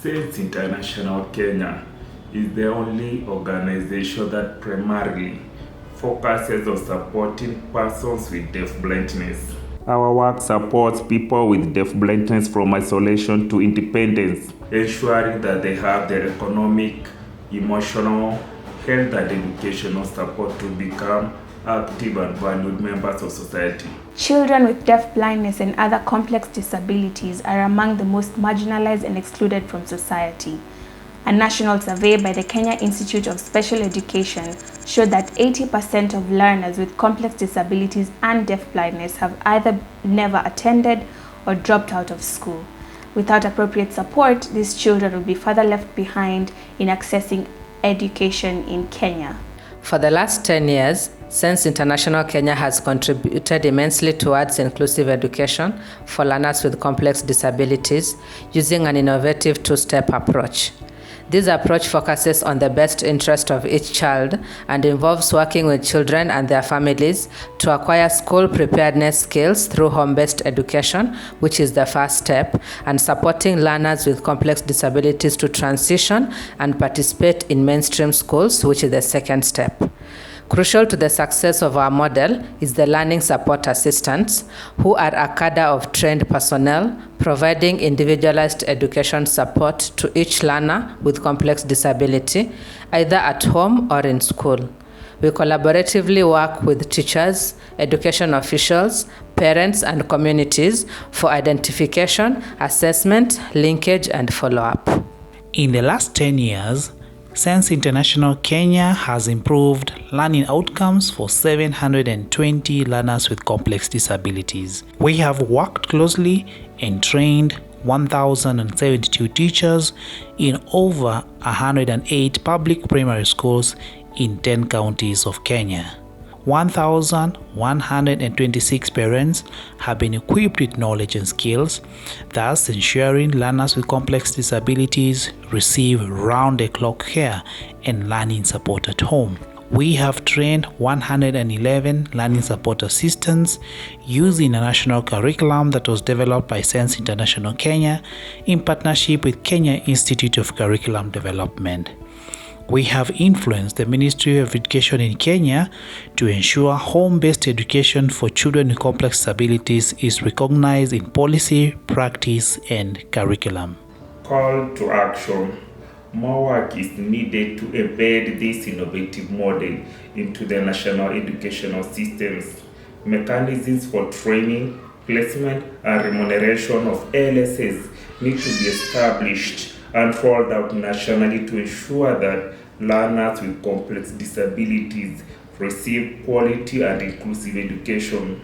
SENS International Kenya is the only organization that primarily focuses on supporting persons with deaf blindness. Our work supports people with deaf blindness from isolation to independence, ensuring that they have their economic, emotional, health and educational support to become active and valued members of society. Children with deaf blindness and other complex disabilities are among the most marginalized and excluded from society. A national survey by the Kenya Institute of Special Education showed that 80% of learners with complex disabilities and deaf blindness have either never attended or dropped out of school. Without appropriate support, these children will be further left behind in accessing education in Kenya. For the last 10 years, SENS International Kenya has contributed immensely towards inclusive education for learners with complex disabilities using an innovative two-step approach. This approach focuses on the best interest of each child and involves working with children and their families to acquire school preparedness skills through home-based education, which is the first step, and supporting learners with complex disabilities to transition and participate in mainstream schools, which is the second step. Crucial to the success of our model is the learning support assistants, who are a cadre of trained personnel providing individualized education support to each learner with complex disability, either at home or in school. We collaboratively work with teachers, education officials, parents, and communities for identification, assessment, linkage, and follow-up. In the last 10 years, SENS International Kenya has improved learning outcomes for 720 learners with complex disabilities. We have worked closely and trained 1,072 teachers in over 108 public primary schools in 10 counties of Kenya. 1,126 parents have been equipped with knowledge and skills, thus ensuring learners with complex disabilities receive round-the-clock care and learning support at home. We have trained 111 learning support assistants using a national curriculum that was developed by SENS International Kenya in partnership with Kenya Institute of Curriculum Development. We have influenced the Ministry of Education in Kenya to ensure home-based education for children with complex disabilities is recognized in policy, practice, and curriculum. Call to action. More work is needed to embed this innovative model into the national educational systems. Mechanisms for training, placement, and remuneration of LSS need to be established and rolled out nationally to ensure that learners with complex disabilities receive quality and inclusive education.